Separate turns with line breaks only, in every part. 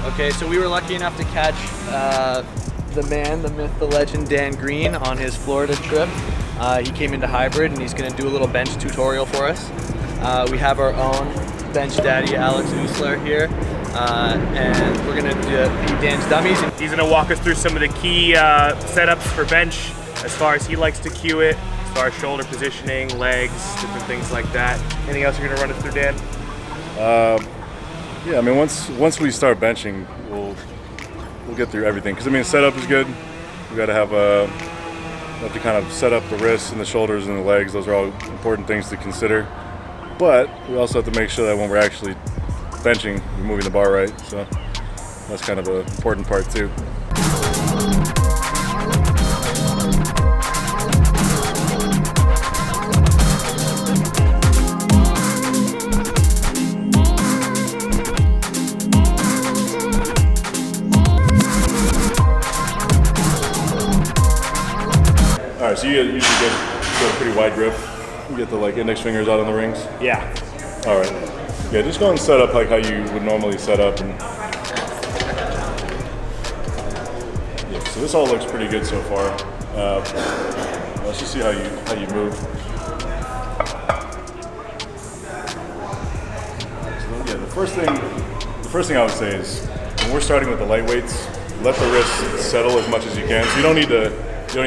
Okay, so we were lucky enough to catch the man, the myth, the legend, Dan Green on his Florida trip. He came into hybrid and he's going to do a little bench tutorial for us. We have our own bench daddy, Alex Usler here, and we're going to be Dan's dummies.
He's going to walk us through some of the key setups for bench as far as he likes to cue it, as far as shoulder positioning, legs, different things like that. Anything else you're going to run us through, Dan?
Yeah, I mean, once we start benching, we'll get through everything. Because I mean, setup is good. We got to have to kind of set up the wrists and the shoulders and the legs. Those are all important things to consider. But we also have to make sure that when we're actually benching, we're moving the bar right. So that's kind of an important part too. All right, so you usually get a pretty wide grip. You get the index fingers out on the rings.
Yeah.
All right. Yeah, just go and set up like how you would normally set up, and yeah. So this all looks pretty good so far. Let's just see how you move. So, yeah, the first thing I would say is when we're starting with the light weights, let the wrists settle as much as you can. So you don't need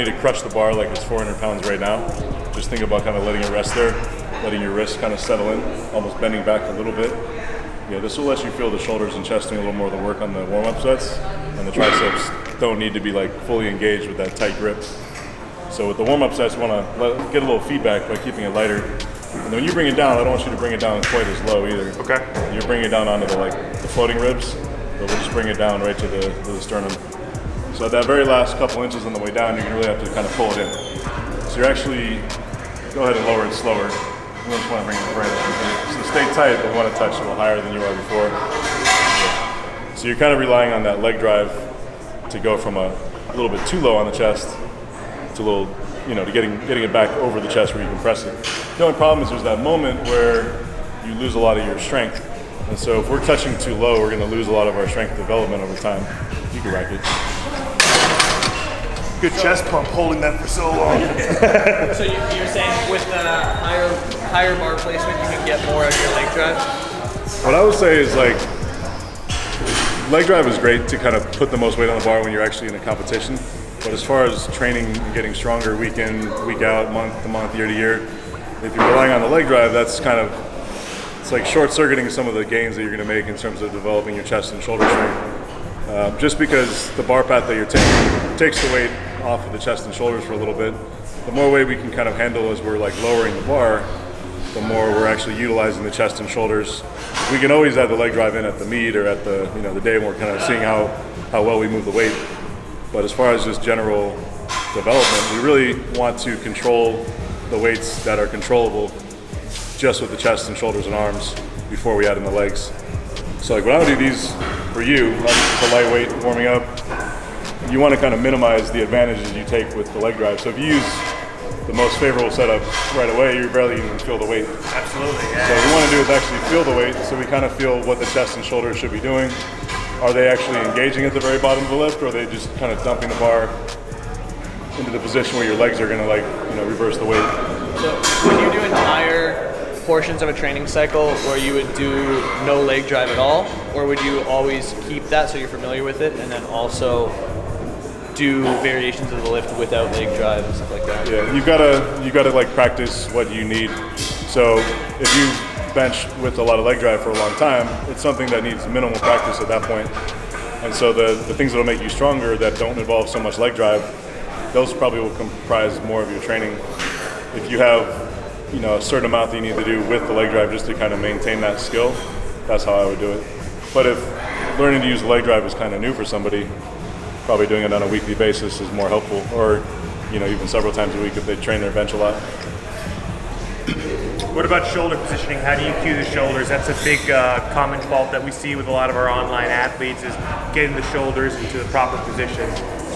to crush the bar like it's 400 pounds right now. Just think about kind of letting it rest there, letting your wrist kind of settle in, almost bending back a little bit. Yeah, this will let you feel the shoulders and chest doing a little more of the work on the warm-up sets, and the triceps don't need to be fully engaged with that tight grip. So with the warm-up sets, you want to get a little feedback by keeping it lighter. And when you bring it down, I don't want you to bring it down quite as low either.
Okay.
You're bringing it down onto the floating ribs, but we'll just bring it down right to the sternum. So at that very last couple inches on the way down, you're going to really have to kind of pull it in. So you're actually, go ahead and lower it slower. You just want to bring it right up. So stay tight, but you want to touch a little higher than you were before. So you're kind of relying on that leg drive to go from a little bit too low on the chest to a little, to getting it back over the chest where you can press it. The only problem is there's that moment where you lose a lot of your strength. And so if we're touching too low, we're going to lose a lot of our strength development over time. You can rack it.
Good chest pump holding that for so long.
So you're saying with the higher bar placement, you can get more out of your leg drive?
What I would say is leg drive is great to kind of put the most weight on the bar when you're actually in a competition. But as far as training and getting stronger week in, week out, month to month, year to year, if you're relying on the leg drive, that's it's like short-circuiting some of the gains that you're going to make in terms of developing your chest and shoulder strength. Just because the bar path that you're taking takes the weight off of the chest and shoulders for a little bit, the more weight we can kind of handle as we're lowering the bar, the more we're actually utilizing the chest and shoulders. We can always add the leg drive in at the meet or at the the day when we're kind of seeing how well we move the weight. But as far as just general development, we really want to control the weights that are controllable just with the chest and shoulders and arms before we add in the legs. So when I would do these for you, the lightweight warming up, you want to kind of minimize the advantages you take with the leg drive. So if you use the most favorable setup right away, you barely even feel the weight.
Absolutely, yeah.
So what we want to do is actually feel the weight, so we kind of feel what the chest and shoulders should be doing. Are they actually engaging at the very bottom of the lift, or are they just kind of dumping the bar into the position where your legs are going to reverse the weight?
So when you do entire portions of a training cycle where you would do no leg drive at all, or would you always keep that so you're familiar with it and then also do variations of the lift without leg drive and stuff like that?
Yeah, you gotta practice what you need. So if you bench with a lot of leg drive for a long time, it's something that needs minimal practice at that point. And so the things that'll make you stronger that don't involve so much leg drive, those probably will comprise more of your training. If you have a certain amount that you need to do with the leg drive just to kind of maintain that skill, that's how I would do it. But if learning to use the leg drive is kind of new for somebody, probably doing it on a weekly basis is more helpful, or even several times a week if they train their bench a lot.
What about shoulder positioning? How do you cue the shoulders? That's a big common fault that we see with a lot of our online athletes is getting the shoulders into the proper position.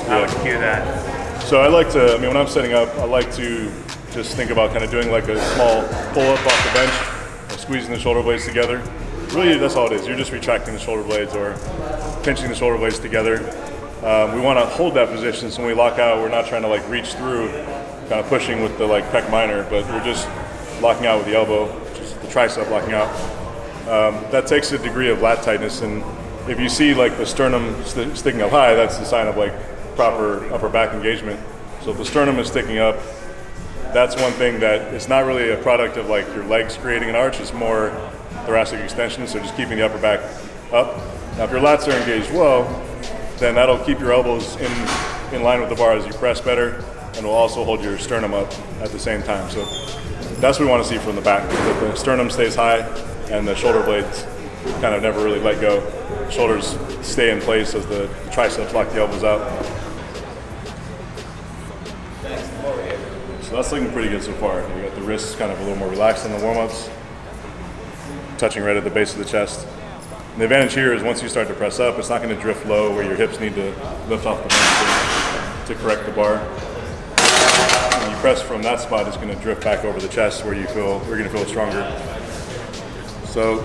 How would you cue that?
So when I'm setting up, I like to just think about kind of doing a small pull-up off the bench, or squeezing the shoulder blades together. Really, that's all it is. You're just retracting the shoulder blades or pinching the shoulder blades together. We want to hold that position, so when we lock out, we're not trying to like reach through, kind of pushing with the like pec minor, but we're just locking out with the elbow, just the tricep locking out. That takes a degree of lat tightness, and if you see like the sternum sticking up high, that's a sign of like proper upper back engagement. So if the sternum is sticking up, that's one thing that it's not really a product of like your legs creating an arch, it's more thoracic extension, so just keeping the upper back up. Now if your lats are engaged well, then that'll keep your elbows in line with the bar as you press better, and will also hold your sternum up at the same time. So that's what we want to see from the back, that the sternum stays high and the shoulder blades kind of never really let go. Shoulders stay in place as the triceps lock the elbows out. So that's looking pretty good so far. We got the wrists kind of a little more relaxed in the warm-ups, touching right at the base of the chest. And the advantage here is once you start to press up, it's not going to drift low where your hips need to lift off the bench to correct the bar. When you press from that spot, it's going to drift back over the chest where you're going to feel stronger. So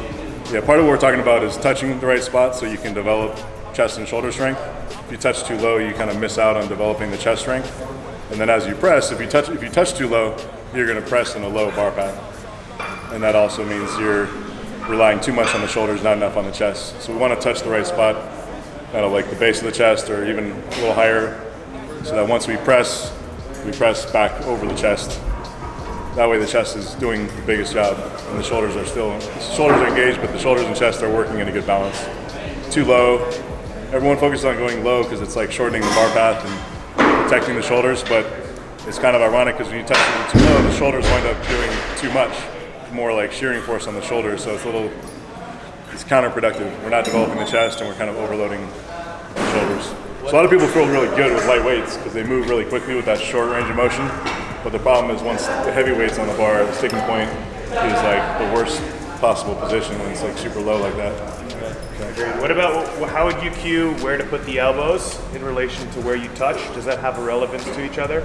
yeah, part of what we're talking about is touching the right spot so you can develop chest and shoulder strength. If you touch too low, you kind of miss out on developing the chest strength. And then as you press, if you touch too low, you're going to press in a low bar path. And that also means you're relying too much on the shoulders, not enough on the chest. So we want to touch the right spot, kind of like the base of the chest or even a little higher, so that once we press back over the chest. That way the chest is doing the biggest job, and the shoulders are engaged, but the shoulders and chest are working in a good balance. Too low. Everyone focuses on going low because it's like shortening the bar path and protecting the shoulders, but it's kind of ironic because when you touch it too low, the shoulders wind up doing too much, more like shearing force on the shoulders, so it's counterproductive. We're not developing the chest and we're kind of overloading the shoulders. So a lot of people feel really good with light weights because they move really quickly with that short range of motion. But the problem is once the heavy weight's on the bar, the sticking point is like the worst possible position when it's like super low like that.
Okay. What about, how would you cue where to put the elbows in relation to where you touch? Does that have a relevance to each other?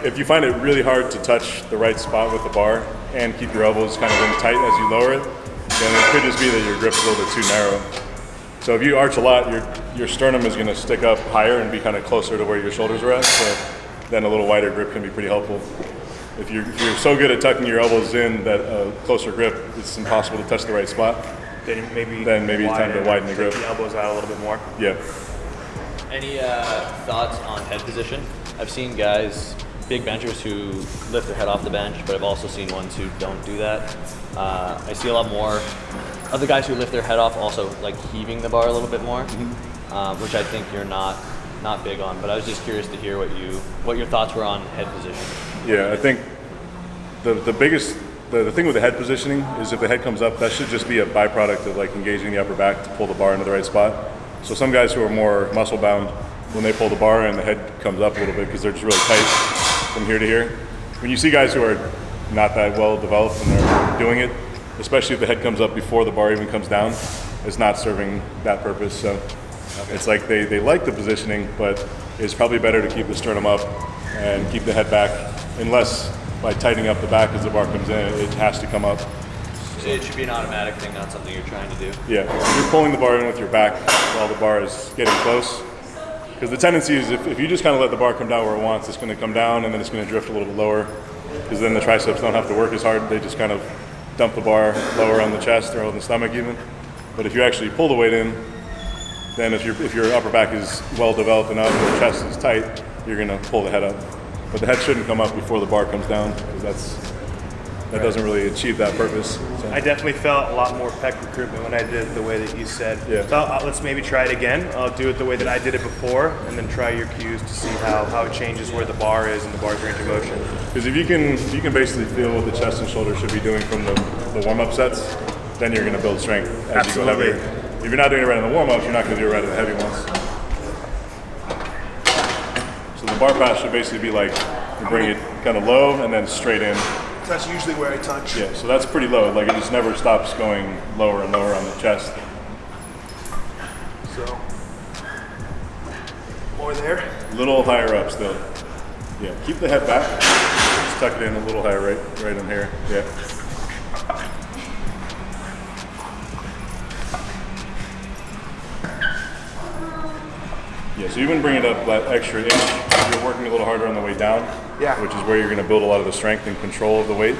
If you find it really hard to touch the right spot with the bar and keep your elbows kind of in tight as you lower it, then it could just be that your grip's a little bit too narrow. So if you arch a lot, your sternum is going to stick up higher and be kind of closer to where your shoulders are at. So then a little wider grip can be pretty helpful. If you're so good at tucking your elbows in that a closer grip, it's impossible to touch the right spot.
Then maybe
it's time to widen the grip.
The elbows out a little bit more.
Yeah.
Any thoughts on head position? I've seen guys, big benchers who lift their head off the bench, but I've also seen ones who don't do that. I see a lot more of the guys who lift their head off also like heaving the bar a little bit more, which I think you're not big on. But I was just curious to hear what your thoughts were on head position.
Yeah, I think the biggest thing with the head positioning is if the head comes up, that should just be a byproduct of like engaging the upper back to pull the bar into the right spot. So some guys who are more muscle bound, when they pull the bar and the head comes up a little bit because they're just really tight from here to here. When you see guys who are not that well developed and they're doing it, especially if the head comes up before the bar even comes down, it's not serving that purpose. So it's like they like the positioning, but it's probably better to keep the sternum up and keep the head back, unless by tightening up the back as the bar comes in, it has to come up.
So it should be an automatic thing, not something you're trying to do.
Yeah, so you're pulling the bar in with your back while the bar is getting close. Because the tendency is if you just kind of let the bar come down where it wants, it's going to come down and then it's going to drift a little bit lower. Because then the triceps don't have to work as hard. They just kind of dump the bar lower on the chest or on the stomach even. But if you actually pull the weight in, then if your upper back is well developed enough and the chest is tight, you're going to pull the head up. But the head shouldn't come up before the bar comes down, because that doesn't really achieve that purpose. So.
I definitely felt a lot more pec recruitment when I did it the way that you said.
Yeah.
So let's maybe try it again. I'll do it the way that I did it before, and then try your cues to see how it changes where the bar is and the bar's range of motion.
Because if you can basically feel what the chest and shoulder should be doing from the warm-up sets, then you're going to build strength as
Absolutely.
you go heavier. If you're not doing it right in the warm-ups, you're not going to do it right in the heavy ones. So the bar pass should basically be like you bring it kind of low and then straight in.
That's usually where I touch.
Yeah, so that's pretty low. Like it just never stops going lower and lower on the chest.
So, more there.
A little higher up still. Yeah, keep the head back. Just tuck it in a little higher, right in here. Yeah. Yeah, so you've been bringing up that extra inch. You're working a little harder on the way down,
Yeah.
which is where you're going to build a lot of the strength and control of the weight.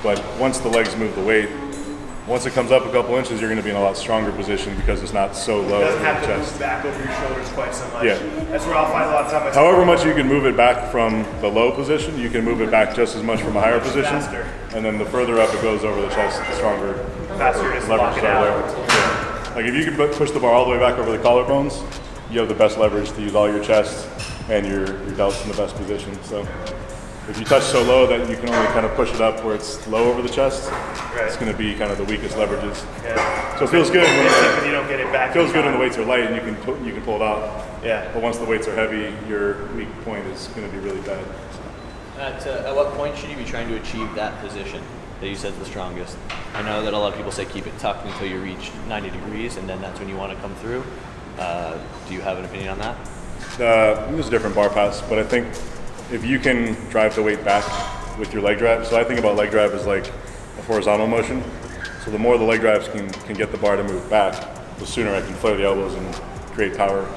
But once the legs move the weight, once it comes up a couple inches, you're going to be in a lot stronger position because it's not so low
It doesn't
in
have
the
to
chest.
move back over your shoulders quite so much.
Yeah.
That's where I'll find a lot of time.
However much you can move it back from the low position, you can move it back just as much from a higher position.
Faster.
And then the further up it goes over the chest, the stronger
Faster, just
leverage
lock it
are
out.
there. Yeah. Like if you can push the bar all the way back over the collarbones, you have the best leverage to use all your chest and your delts in the best position. So if you touch so low that you can only kind of push it up where it's low over the chest, it's going to be kind of the weakest leverages.
Yeah.
So it feels good when
You don't get it back.
it feels
in
good when
time.
the weights are light and you can pull it out.
Yeah.
But once the weights are heavy, your weak point is going to be really bad.
At what point should you be trying to achieve that position that you said is the strongest? I know that a lot of people say keep it tucked until you reach 90 degrees, and then that's when you want to come through. Do you have an opinion on that?
There's different bar paths, but I think if you can drive the weight back with your leg drive, so I think about leg drive as like a horizontal motion. So the more the leg drives can get the bar to move back, the sooner I can flare the elbows and create power.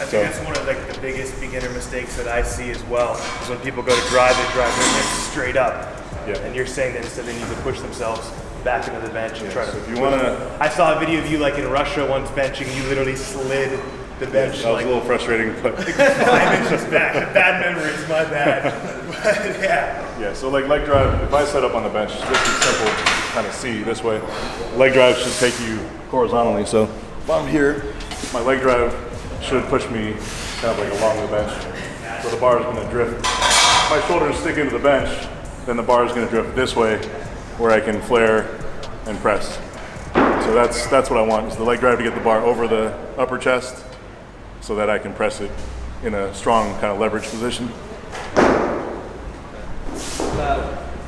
I think that's one of like the biggest beginner mistakes that I see as well. Is when people go to drive, they drive their hips straight up.
Yeah.
And you're saying that instead they need to push themselves back into the bench and try
So
to.
if you want to,
I saw a video of you like in Russia once benching. You literally slid the bench
that was
like
a little frustrating, but
5 inches back. Bad memories, my bad. But yeah.
yeah. So like leg drive, if I set up on the bench, this is simple, kind of see this way. Leg drive should take you horizontally. So if I'm here, my leg drive should push me kind of like along the bench. So the bar is going to drift. If my shoulders stick into the bench, then the bar is going to drift this way, where I can flare and press. So that's what I want, is the leg drive to get the bar over the upper chest so that I can press it in a strong kind of leverage position.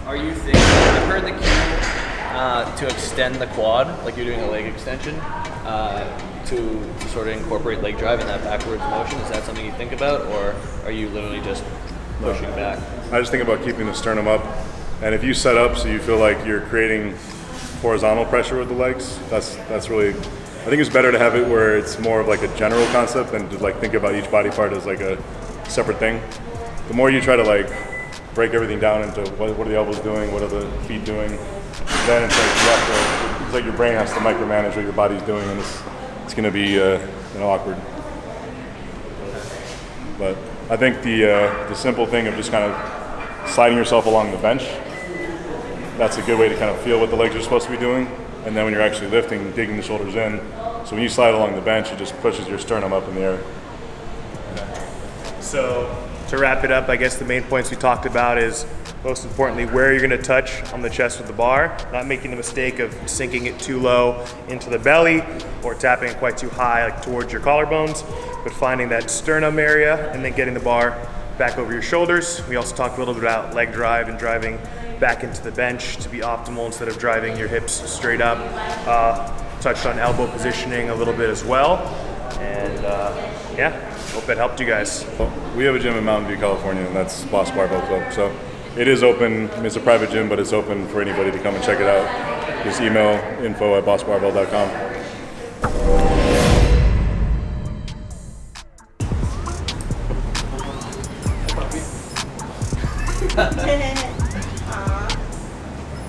Are you thinking? I've heard the cue to extend the quad, like you're doing a leg extension, to sort of incorporate leg drive in that backwards motion. Is that something you think about, or are you literally just pushing back?
I just think about keeping the sternum up, and if you set up so you feel like you're creating horizontal pressure with the legs, that's really, I think it's better to have it where it's more of like a general concept than to like think about each body part as like a separate thing. The more you try to like break everything down into what are the elbows doing, what are the feet doing, then it's like it's like your brain has to micromanage what your body's doing, and it's going to be awkward. But I think the simple thing of just kind of sliding yourself along the bench, that's a good way to kind of feel what the legs are supposed to be doing. And then when you're actually lifting, digging the shoulders in. So when you slide along the bench, it just pushes your sternum up in the air.
So to wrap it up, I guess the main points we talked about is most importantly where you're going to touch on the chest with the bar, not making the mistake of sinking it too low into the belly or tapping it quite too high like towards your collarbones, but finding that sternum area and then getting the bar back over your shoulders. We also talked a little bit about leg drive and driving back into the bench to be optimal instead of driving your hips straight up. Touched on elbow positioning a little bit as well. And yeah, hope that helped you guys.
We have a gym in Mountain View, California, and that's Boss Barbell Club. So it is open. It's a private gym, but it's open for anybody to come and check it out. Just email info@bossbarbell.com.